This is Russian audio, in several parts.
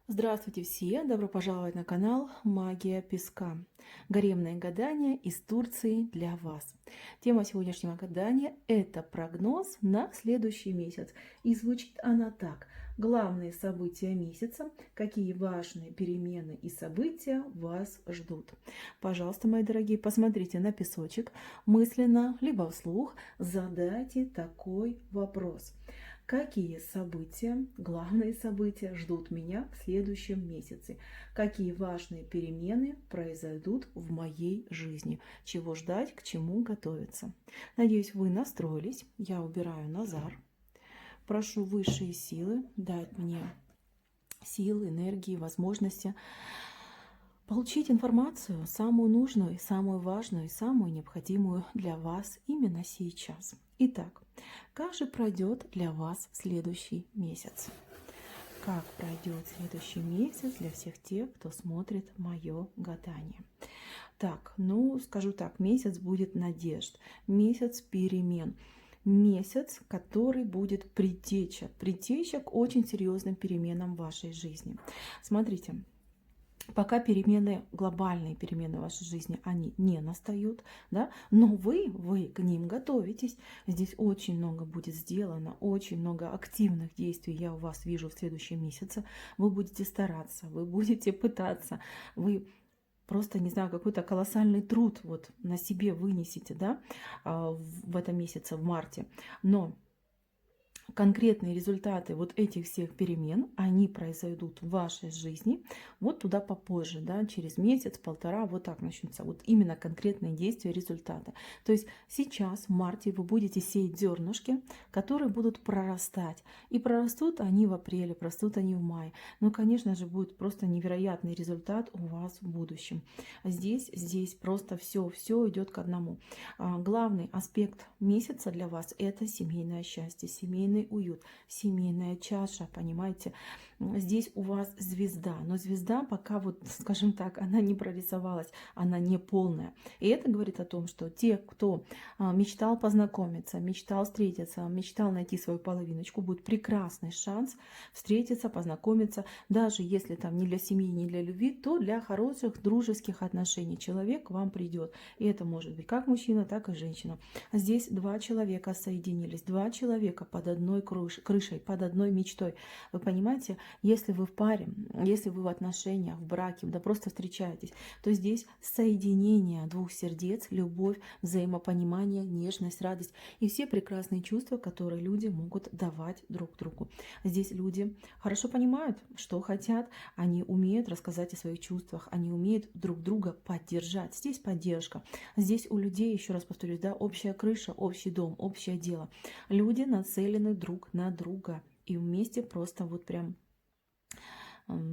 Здравствуйте все! Добро пожаловать на канал Магия Песка. Гаремные гадания из Турции для вас. Тема сегодняшнего гадания – это прогноз на следующий месяц. И звучит она так. Главные события месяца, какие важные перемены и события вас ждут. Пожалуйста, мои дорогие, посмотрите на песочек, мысленно, либо вслух задайте такой вопрос. Какие события, главные события ждут меня в следующем месяце? Какие важные перемены произойдут в моей жизни? Чего ждать, к чему готовиться? Надеюсь, вы настроились. Я убираю Назар. Прошу высшие силы дать мне силы, энергии, возможности получить информацию, самую нужную, самую важную и самую необходимую для вас именно сейчас. Итак, как же пройдет для вас следующий месяц? Как пройдет следующий месяц для всех тех, кто смотрит мое гадание? Так, скажу так, месяц будет надежд, месяц перемен. Месяц, который будет предтеча к очень серьезным переменам в вашей жизни. Смотрите, пока перемены, глобальные перемены в вашей жизни, они не настают, да, но вы к ним готовитесь. Здесь очень много будет сделано, очень много активных действий я у вас вижу в следующем месяце. Вы будете стараться, вы будете пытаться, вы просто, не знаю, какой-то колоссальный труд вот на себе вынесете, да, в этом месяце, в марте. Но конкретные результаты вот этих всех перемен, они произойдут в вашей жизни вот туда попозже, да, через месяц, полтора, вот так начнется. Вот именно конкретные действия, результаты. То есть сейчас, в марте, вы будете сеять зернышки, которые будут прорастать. И прорастут они в апреле, прорастут они в мае. Но, конечно же, будет просто невероятный результат у вас в будущем. Здесь просто все идет к одному. Главный аспект месяца для вас – это семейное счастье, семейный уют, семейная чаша, понимаете. Здесь у вас звезда, но звезда пока, вот, скажем так, она не прорисовалась, она не полная. И это говорит о том, что те, кто мечтал познакомиться, мечтал встретиться, мечтал найти свою половиночку, будет прекрасный шанс встретиться, познакомиться, даже если там не для семьи, не для любви, то для хороших дружеских отношений. Человек к вам придет. И это может быть как мужчина, так и женщина. Здесь два человека соединились, два человека под одной крышей, под одной мечтой. Вы понимаете, если вы в паре, если вы в отношениях, в браке, да просто встречаетесь, то здесь соединение двух сердец, любовь, взаимопонимание, нежность, радость и все прекрасные чувства, которые люди могут давать друг другу. Здесь люди хорошо понимают, что хотят, они умеют рассказать о своих чувствах, они умеют друг друга поддержать. Здесь поддержка. Здесь у людей, еще раз повторюсь, да, общая крыша, общий дом, общее дело. Люди нацелены друг на друга и вместе просто вот прям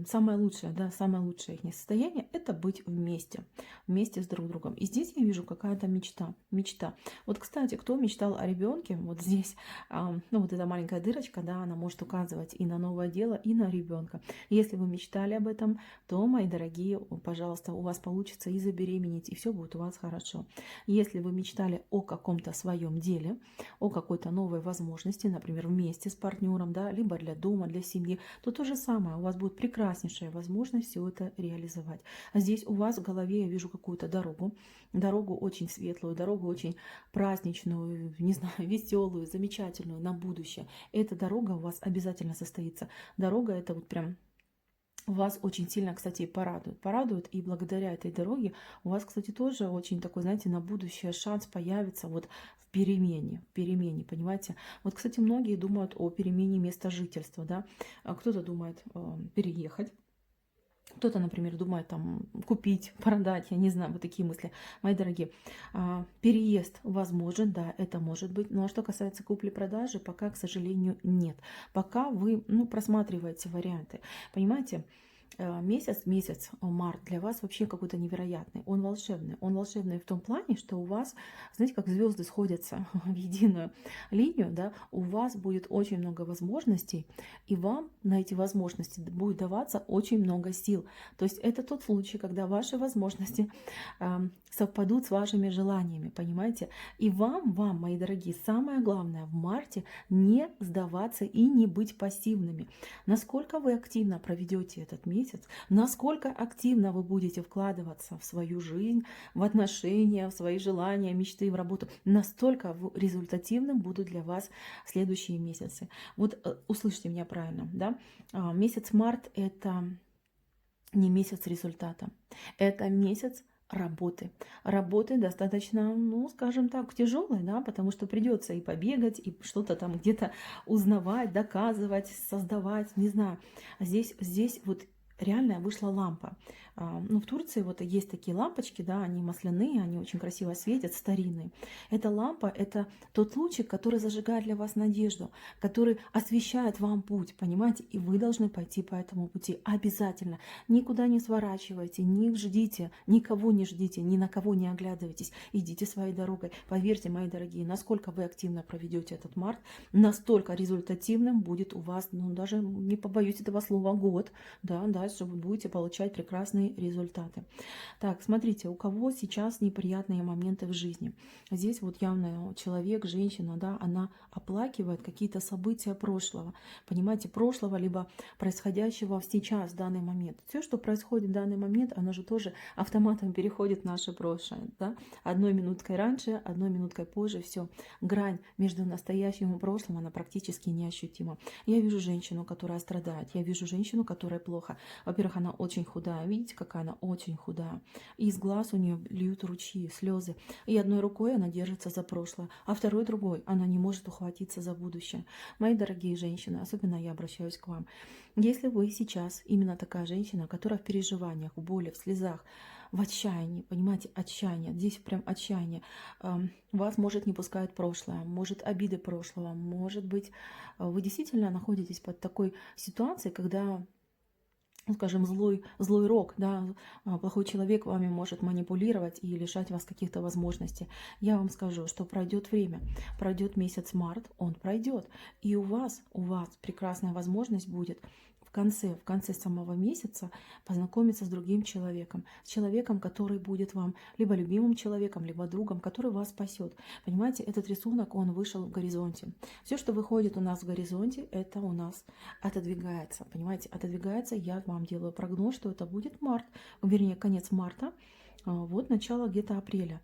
самое лучшее, да, самое лучшее их состояние – это быть вместе с друг другом. И здесь я вижу какая-то мечта. Вот, кстати, кто мечтал о ребенке, вот здесь, вот эта маленькая дырочка, да, она может указывать и на новое дело, и на ребенка. Если вы мечтали об этом, то, мои дорогие, пожалуйста, у вас получится и забеременеть, и все будет у вас хорошо. Если вы мечтали о каком-то своем деле, о какой-то новой возможности, например, вместе с партнером, да, либо для дома, для семьи, то то же самое, у вас будет прекраснейшая возможность все это реализовать. А здесь у вас в голове я вижу какую-то дорогу очень светлую, дорогу очень праздничную, не знаю, веселую, замечательную на будущее. Эта дорога у вас обязательно состоится. Дорога это вот прям вас очень сильно, кстати, порадует. И благодаря этой дороге у вас, кстати, тоже очень такой, знаете, на будущее шанс появится вот в перемене, понимаете. Вот, кстати, многие думают о перемене места жительства, да. Кто-то думает переехать. Кто-то, например, думает там купить, продать, я не знаю, вот такие мысли. Мои дорогие, переезд возможен, да, это может быть. Но что касается купли-продажи, пока, к сожалению, нет. Пока вы просматриваете варианты. Понимаете, месяц март для вас вообще какой-то невероятный, он волшебный. Он волшебный в том плане, что у вас, знаете, как звезды сходятся в единую линию, да, у вас будет очень много возможностей, и вам на эти возможности будет даваться очень много сил. То есть это тот случай, когда ваши возможности совпадут с вашими желаниями, понимаете? И вам, мои дорогие, самое главное в марте не сдаваться и не быть пассивными. Насколько вы активно проведете этот месяц, насколько активно вы будете вкладываться в свою жизнь, в отношения, в свои желания, мечты, в работу, настолько результативным будут для вас следующие месяцы. Вот услышьте меня правильно, да? Месяц март — это не месяц результата, это месяц работы. Работы достаточно, ну, скажем так, тяжелой, да, потому что придется и побегать, и что-то там где-то узнавать, доказывать, создавать, не знаю. Здесь вот реально вышла лампа. Ну, в Турции вот есть такие лампочки, да, они масляные, они очень красиво светят, старинные. Эта лампа — это тот лучик, который зажигает для вас надежду, который освещает вам путь, понимаете, и вы должны пойти по этому пути обязательно. Никуда не сворачивайте, не ждите, никого не ждите, ни на кого не оглядывайтесь, идите своей дорогой. Поверьте, мои дорогие, насколько вы активно проведете этот март, настолько результативным будет у вас, ну, даже не побоюсь этого слова, год, да, дальше вы будете получать прекрасные результаты. Так, смотрите, у кого сейчас неприятные моменты в жизни. Здесь вот явно человек, женщина, да, она оплакивает какие-то события прошлого. Понимаете, прошлого, либо происходящего сейчас, в данный момент. Все, что происходит в данный момент, оно же тоже автоматом переходит в наше прошлое. Да? Одной минуткой раньше, одной минуткой позже, все. Грань между настоящим и прошлым, она практически неощутима. Я вижу женщину, которая страдает. Я вижу женщину, которая плохо. Во-первых, она очень худая. Видите, какая она очень худая. И из глаз у нее льют ручьи, слезы. И одной рукой она держится за прошлое, а второй другой она не может ухватиться за будущее. Мои дорогие женщины, особенно я обращаюсь к вам. Если вы сейчас именно такая женщина, которая в переживаниях, в боли, в слезах, в отчаянии, понимаете, отчаяние, здесь прям отчаяние, вас может не пускать прошлое, может обиды прошлого, может быть, вы действительно находитесь под такой ситуацией, когда, скажем, злой рок, да, плохой человек вами может манипулировать и лишать вас каких-то возможностей. Я вам скажу, что пройдет время, пройдет месяц март, он пройдет, и у вас прекрасная возможность будет в конце самого месяца познакомиться с другим человеком, с человеком, который будет вам либо любимым человеком, либо другом, который вас спасет. Понимаете, этот рисунок, он вышел в горизонте. Все, что выходит у нас в горизонте, это у нас отодвигается. Понимаете, отодвигается. Я вам делаю прогноз, что это будет март, вернее, конец марта. Вот начало где-то апреля,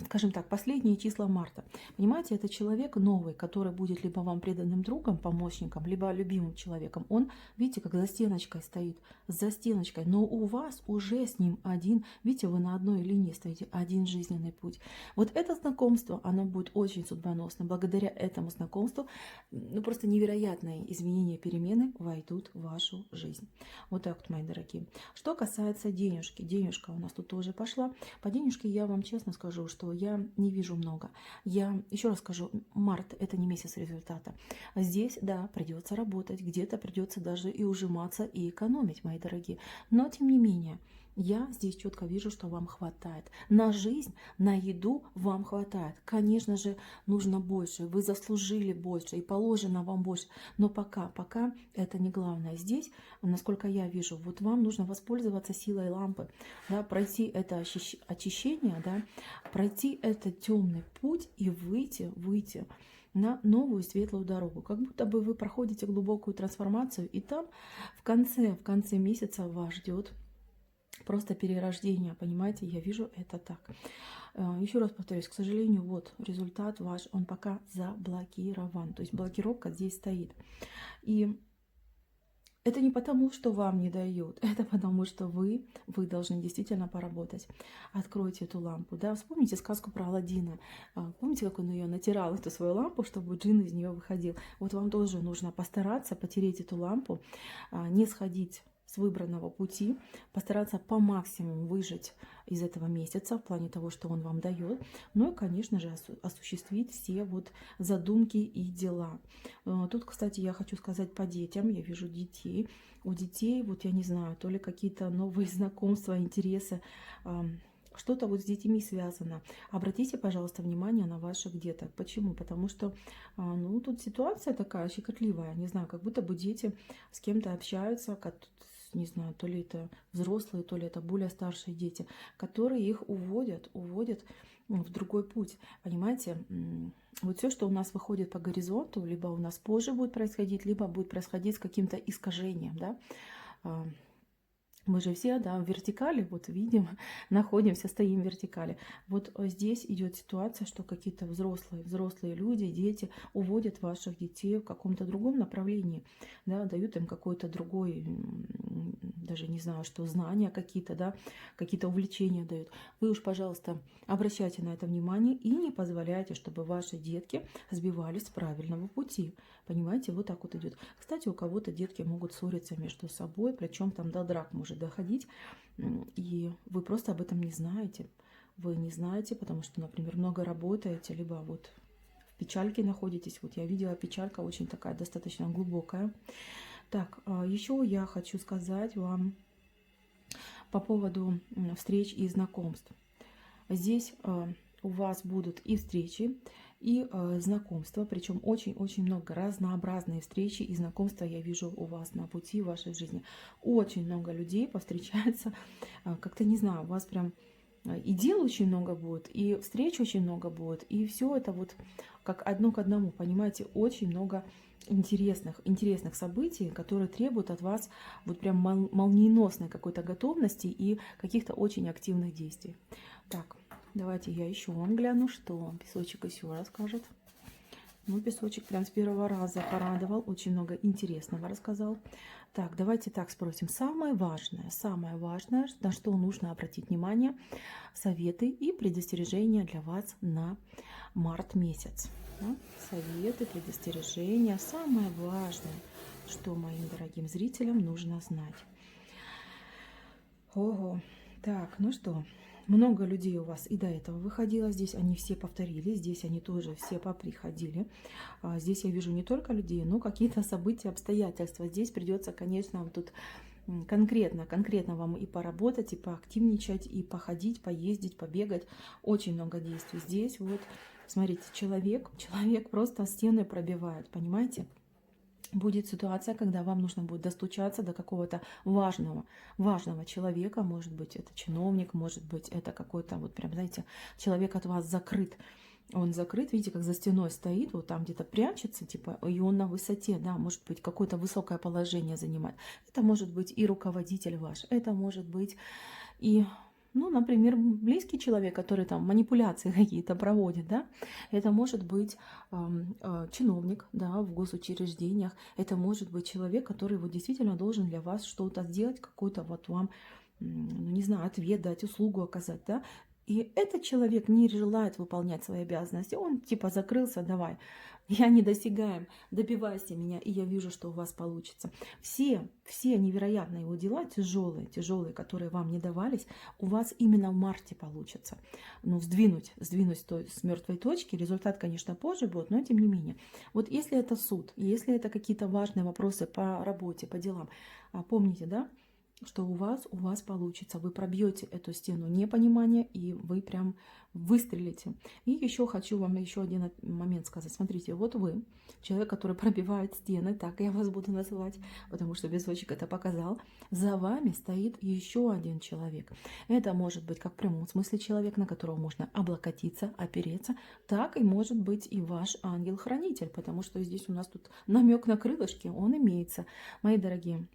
скажем так, последние числа марта. Понимаете, это человек новый, который будет либо вам преданным другом, помощником, либо любимым человеком. Он, видите, как за стеночкой стоит, за стеночкой, но у вас уже с ним один, видите, вы на одной линии стоите, один жизненный путь. Вот это знакомство, оно будет очень судьбоносным. Благодаря этому знакомству, ну, просто невероятные изменения, перемены войдут в вашу жизнь. Вот так вот, мои дорогие. Что касается денежки, денежка у нас тут тоже пошла. По денежке я вам честно скажу, что я не вижу много. Я еще раз скажу, март — это не месяц результата. Здесь, да, придется работать, где-то придется даже и ужиматься, и экономить, мои дорогие. Но, тем не менее, я здесь четко вижу, что вам хватает. На жизнь, на еду вам хватает. Конечно же, нужно больше. Вы заслужили больше и положено вам больше. Но пока это не главное. Здесь, насколько я вижу, вот вам нужно воспользоваться силой лампы, да, пройти это очищение, да, пройти этот темный путь и выйти на новую светлую дорогу. Как будто бы вы проходите глубокую трансформацию, и там в конце месяца вас ждет просто перерождение, понимаете, я вижу это так. Еще раз повторюсь, к сожалению, вот результат ваш, он пока заблокирован, то есть блокировка здесь стоит. И это не потому, что вам не дают, это потому, что вы должны действительно поработать. Откройте эту лампу, да, вспомните сказку про Аладдина. Помните, как он ее натирал, эту свою лампу, чтобы джин из нее выходил? Вот вам тоже нужно постараться потереть эту лампу, не сходить с выбранного пути, постараться по максимуму выжать из этого месяца в плане того, что он вам дает, ну и, конечно же, осуществить все вот задумки и дела. Тут, кстати, я хочу сказать по детям, я вижу детей, у детей, вот я не знаю, то ли какие-то новые знакомства, интересы, что-то вот с детьми связано. Обратите, пожалуйста, внимание на ваших деток. Почему? Потому что, ну, тут ситуация такая щекотливая. Не знаю, как будто бы дети с кем-то общаются, не знаю, то ли это взрослые, то ли это более старшие дети, которые их уводят в другой путь. Понимаете? Вот все, что у нас выходит по горизонту, либо у нас позже будет происходить, либо будет происходить с каким-то искажением, да. Мы же все, да, в вертикали, вот видим, находимся, стоим в вертикали. Вот здесь идет ситуация, что какие-то взрослые люди, дети уводят ваших детей в каком-то другом направлении, да, дают им какой-то другой, даже не знаю, что, знания какие-то, да, какие-то увлечения дают. Вы уж, пожалуйста, обращайте на это внимание и не позволяйте, чтобы ваши детки сбивались с правильного пути. Понимаете, вот так вот идет. Кстати, у кого-то детки могут ссориться между собой, причем там до драк может доходить, и вы просто об этом не знаете. Вы не знаете, потому что, например, много работаете, либо вот в печальке находитесь. Вот я видела, печалька очень такая достаточно глубокая. Так, еще я хочу сказать вам по поводу встреч и знакомств. Здесь у вас будут и встречи, и знакомства, причем очень-очень много разнообразные встречи и знакомства я вижу у вас на пути в вашей жизни. Очень много людей повстречается, как-то не знаю, у вас прям и дел очень много будет, и встреч очень много будет, и все это вот как одно к одному, понимаете, очень много интересных событий, которые требуют от вас вот прям молниеносной какой-то готовности и каких-то очень активных действий. Так, давайте я еще вам гляну, что песочек еще расскажет. Ну, песочек прям с первого раза порадовал, очень много интересного рассказал. Так, давайте так спросим. Самое важное, на что нужно обратить внимание, советы и предостережения для вас на март месяц. Да? Советы, предостережения, самое важное, что моим дорогим зрителям нужно знать. Ого, так, ну что, много людей у вас и до этого выходило, здесь они все повторили, здесь они тоже все поприходили. Здесь я вижу не только людей, но какие-то события, обстоятельства. Здесь придется, конечно, вот тут конкретно вам и поработать, и поактивничать, и походить, поездить, побегать. Очень много действий. Здесь вот, смотрите, человек просто стены пробивает, понимаете? Будет ситуация, когда вам нужно будет достучаться до какого-то важного человека, может быть, это чиновник, может быть, это какой-то, вот прям, знаете, человек от вас закрыт. Он закрыт, видите, как за стеной стоит, вот там где-то прячется, типа, и он на высоте, да, может быть, какое-то высокое положение занимает. Это может быть и руководитель ваш, это может быть и... Ну, например, близкий человек, который там манипуляции какие-то проводит, да, это может быть чиновник, да, в госучреждениях, это может быть человек, который вот действительно должен для вас что-то сделать, какой-то вот вам, ну, не знаю, ответ дать, услугу оказать, да, и этот человек не желает выполнять свои обязанности, он типа закрылся, давай, я недосягаем, добивайся меня, и я вижу, что у вас получится. Все невероятные его дела, тяжелые, которые вам не давались, у вас именно в марте получится. Ну, сдвинуть с мертвой точки, результат, конечно, позже будет, но тем не менее. Вот если это суд, если это какие-то важные вопросы по работе, по делам, помните, да, что у вас получится, вы пробьете эту стену непонимания, и вы прям выстрелите. И еще хочу вам еще один момент сказать. Смотрите, вот вы, человек, который пробивает стены, так я вас буду называть, потому что песочек это показал, за вами стоит еще один человек. Это может быть как в прямом смысле человек, на которого можно облокотиться, опереться, так и может быть и ваш ангел-хранитель, потому что здесь у нас тут намек на крылышки, он имеется. Мои дорогие,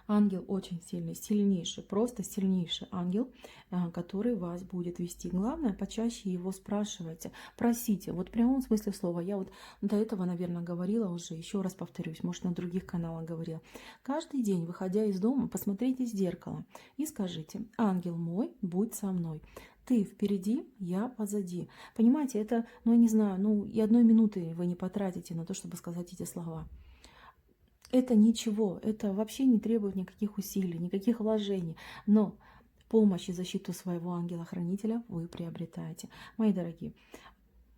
ангел очень сильный, сильнейший, просто сильнейший ангел, который вас будет вести. Главное, почаще его спрашивайте, просите. Вот в прямом смысле слова. Я вот до этого, наверное, говорила уже, еще раз повторюсь, может, на других каналах говорила. Каждый день, выходя из дома, посмотрите в зеркало и скажите: ангел мой, будь со мной. Ты впереди, я позади. Понимаете, это, ну, я не знаю, ну, и одной минуты вы не потратите на то, чтобы сказать эти слова. Это ничего, это вообще не требует никаких усилий, никаких вложений. Но помощь и защиту своего ангела-хранителя вы приобретаете. Мои дорогие,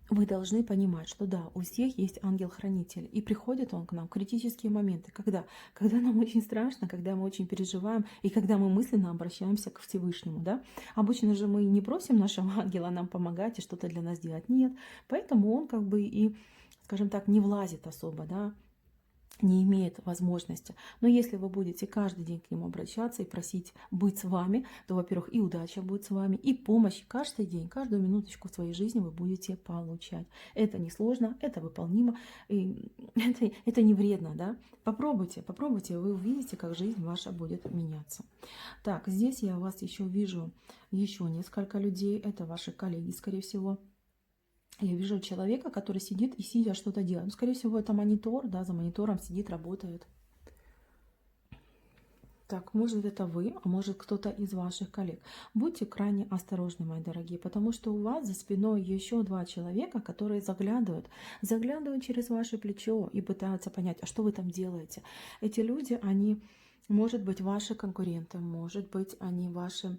вы должны понимать, что да, у всех есть ангел-хранитель, и приходит он к нам в критические моменты. Когда нам очень страшно, когда мы очень переживаем, и когда мы мысленно обращаемся к Всевышнему. Да? Обычно же мы не просим нашего ангела нам помогать и что-то для нас делать. Нет, поэтому он как бы и, скажем так, не влазит особо, да, не имеет возможности. Но если вы будете каждый день к нему обращаться и просить быть с вами, то, во-первых, и удача будет с вами, и помощь каждый день, каждую минуточку в своей жизни вы будете получать. Это несложно, это выполнимо, и это не вредно, да? Попробуйте, попробуйте, вы увидите, как жизнь ваша будет меняться. Так, здесь я вас еще вижу, еще несколько людей, это ваши коллеги, скорее всего. Я вижу человека, который сидит и сидя что-то делает. Ну, скорее всего, это монитор, да, за монитором сидит, работает. Так, может это вы, а может кто-то из ваших коллег. Будьте крайне осторожны, мои дорогие, потому что у вас за спиной еще два человека, которые заглядывают через ваше плечо и пытаются понять, а что вы там делаете. Эти люди, они, может быть, ваши конкуренты, может быть, они ваши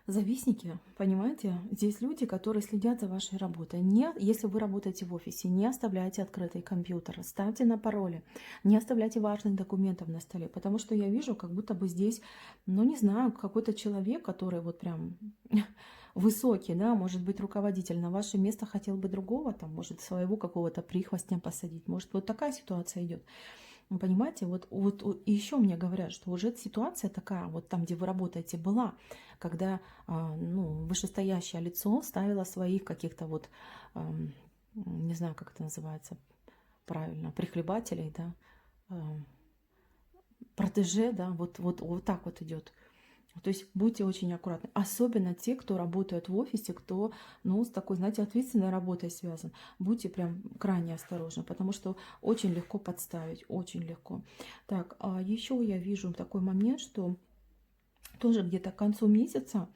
завистники, понимаете? Здесь люди, которые следят за вашей работой. Не, если вы работаете в офисе, не оставляйте открытый компьютер, ставьте на пароли, не оставляйте важных документов на столе, потому что я вижу, как будто бы здесь, ну не знаю, какой-то человек, который вот прям высокий, да, может быть, руководитель, на ваше место хотел бы другого, там, может, своего какого-то прихвостня посадить, может, вот такая ситуация идет. Понимаете, вот и еще мне говорят, что уже ситуация такая, вот там, где вы работаете, была, когда ну, вышестоящее лицо ставило своих каких-то вот, не знаю, как это называется правильно, прихлебателей, да, протеже, да, вот так вот идет. То есть будьте очень аккуратны. Особенно те, кто работает в офисе, кто, ну, с такой, знаете, ответственной работой связан. Будьте прям крайне осторожны, потому что очень легко подставить, очень легко. Так, а еще я вижу такой момент, что тоже где-то к концу месяца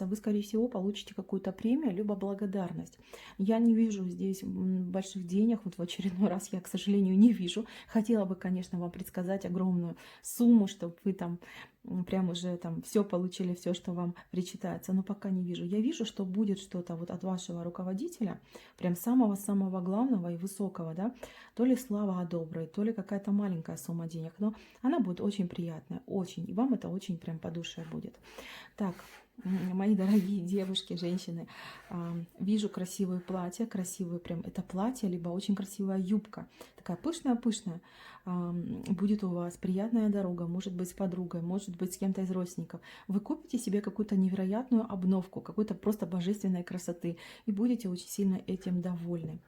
вы, скорее всего, получите какую-то премию, либо благодарность. Я не вижу здесь больших денег, вот в очередной раз я, к сожалению, не вижу. Хотела бы, конечно, вам предсказать огромную сумму, чтобы вы там прям уже там все получили, все, что вам причитается, но пока не вижу. Я вижу, что будет что-то вот от вашего руководителя, прям самого-самого главного и высокого, да, то ли слава добрая, то ли какая-то маленькая сумма денег, но она будет очень приятная, очень, и вам это очень прям по душе будет. Так, мои дорогие девушки, женщины, вижу красивое платье, красивое прям это платье, либо очень красивая юбка, такая пышная-пышная, будет у вас приятная дорога, может быть с подругой, может быть с кем-то из родственников. Вы купите себе какую-то невероятную обновку, какой-то просто божественной красоты и будете очень сильно этим довольны.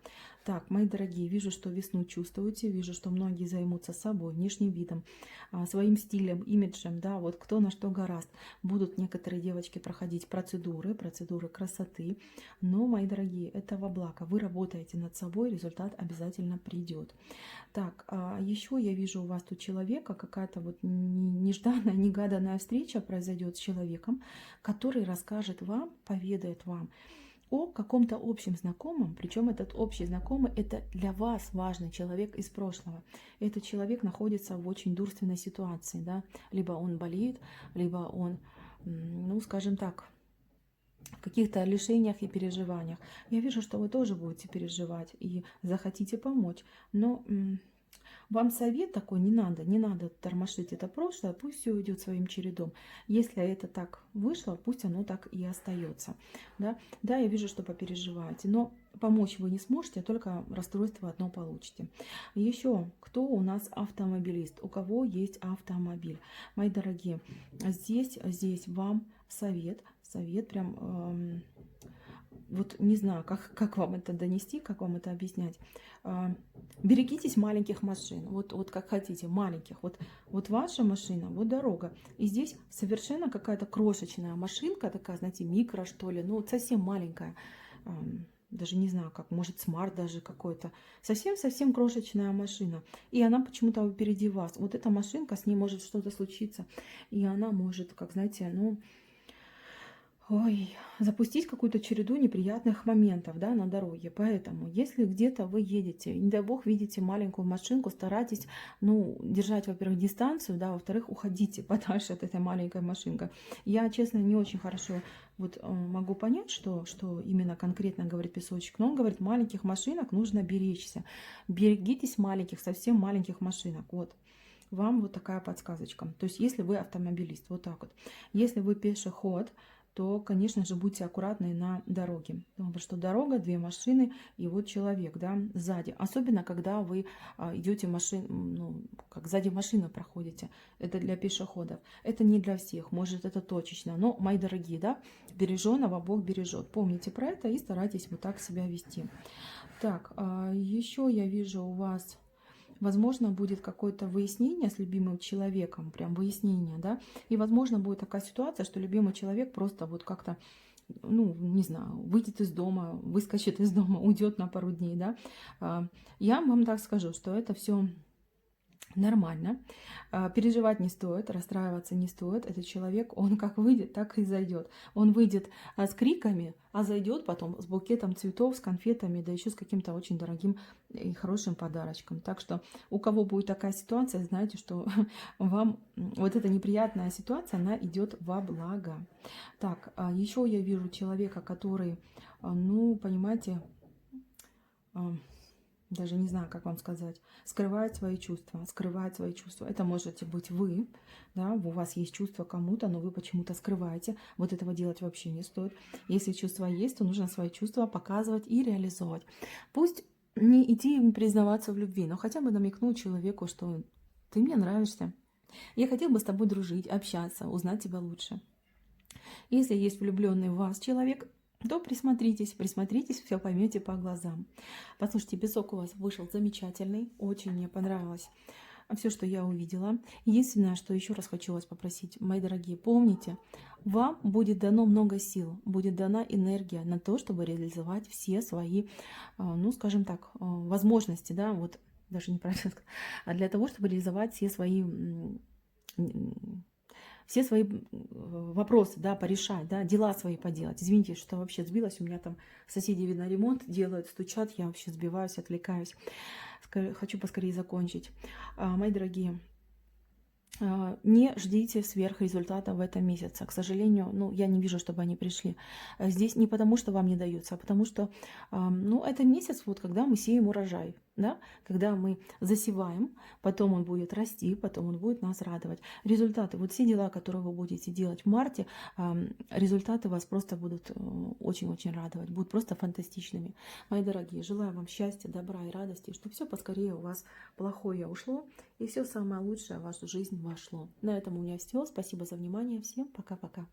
Так, мои дорогие, вижу, что весну чувствуете, вижу, что многие займутся собой, внешним видом, своим стилем, имиджем, да, вот кто на что гораст. Будут некоторые девочки проходить процедуры красоты, но, мои дорогие, это во благо. Вы работаете над собой, результат обязательно придет. Так, еще я вижу у вас тут человека, какая-то вот нежданная, негаданная встреча произойдет с человеком, который расскажет вам, поведает вам о каком-то общем знакомом, причем этот общий знакомый это для вас важный человек из прошлого. Этот человек находится в очень дурственной ситуации, да, либо он болеет, либо он, ну, скажем так, в каких-то лишениях и переживаниях. Я вижу, что вы тоже будете переживать и захотите помочь, но вам совет такой: не надо тормошить это прошлое, пусть все идет своим чередом. Если это так вышло, пусть оно так и остается. Да, я вижу, что попереживаете, но помочь вы не сможете, только расстройство одно получите. Еще кто у нас автомобилист, у кого есть автомобиль, мои дорогие, здесь вам совет прям. Вот не знаю, как вам это донести, как вам это объяснять. Берегитесь маленьких машин, вот как хотите, маленьких. Вот ваша машина, вот дорога. И здесь совершенно какая-то крошечная машинка, такая, знаете, микро, что ли, ну вот совсем маленькая. Даже не знаю, как, может, смарт даже какой-то. Совсем крошечная машина. И она почему-то впереди вас. Вот эта машинка, с ней может что-то случиться. И она может, как, знаете, ну... Ой, запустить какую-то череду неприятных моментов, да, на дороге. Поэтому, если где-то вы едете, не дай бог, видите маленькую машинку, старайтесь, ну, держать, во-первых, дистанцию, да, во-вторых, уходите подальше от этой маленькой машинки. Я, честно, не очень хорошо вот могу понять, что именно конкретно говорит песочек, но он говорит, маленьких машинок нужно беречься. Берегитесь маленьких, совсем маленьких машинок. Вот. Вам вот такая подсказочка. То есть, если вы автомобилист, вот так вот. Если вы пешеход, то, конечно же, будьте аккуратны на дороге. Потому что дорога, две машины и вот человек, да, сзади. Особенно, когда вы идете ну, как сзади машины проходите. Это для пешеходов. Это не для всех, может, это точечно. Но, мои дорогие, да, береженого Бог бережет. Помните про это и старайтесь вот так себя вести. Так, еще я вижу у вас... Возможно, будет какое-то выяснение с любимым человеком, прям выяснение, да, и, возможно, будет такая ситуация, что любимый человек просто вот как-то, ну, не знаю, выйдет из дома, выскочит из дома, уйдет на пару дней, да. Я вам так скажу, что это все нормально. Переживать не стоит, расстраиваться не стоит. Этот человек, он как выйдет, так и зайдет. Он выйдет с криками, а зайдет потом с букетом цветов, с конфетами, да еще с каким-то очень дорогим и хорошим подарочком. Так что у кого будет такая ситуация, знаете, что вам вот эта неприятная ситуация, она идет во благо. Так, еще я вижу человека, который, ну, понимаете, даже не знаю, как вам сказать, скрывает свои чувства, скрывает свои чувства. Это можете быть вы, да, у вас есть чувства кому-то, но вы почему-то скрываете. Вот этого делать вообще не стоит. Если чувства есть, то нужно свои чувства показывать и реализовывать. Пусть не идти им признаваться в любви, но хотя бы намекнуть человеку, что ты мне нравишься. Я хотел бы с тобой дружить, общаться, узнать тебя лучше. Если есть влюбленный в вас человек, то присмотритесь, все поймете по глазам. Послушайте, песок у вас вышел замечательный, очень мне понравилось все, что я увидела. Единственное, что еще раз хочу вас попросить, мои дорогие, помните, вам будет дано много сил, будет дана энергия на то, чтобы реализовать все свои, ну, скажем так, возможности, да, вот даже неправильно сказать, а для того, чтобы реализовать все свои вопросы, да, порешать, да, дела свои поделать. Извините, что вообще сбилась, у меня там соседи, видно, ремонт делают, стучат, я вообще сбиваюсь, отвлекаюсь. Хочу поскорее закончить. Мои дорогие, не ждите сверхрезультата в этом месяце. К сожалению, ну, я не вижу, чтобы они пришли. Здесь не потому, что вам не даются, а потому что, ну, это месяц, вот, когда мы сеем урожай, да, когда мы засеваем, потом он будет расти, потом он будет нас радовать. Результаты, вот все дела, которые вы будете делать в марте, результаты вас просто будут очень-очень радовать, будут просто фантастичными. Мои дорогие, желаю вам счастья, добра и радости, чтобы все поскорее у вас плохое ушло, и все самое лучшее в вашу жизнь вошло. На этом у меня все. Спасибо за внимание. Всем пока-пока.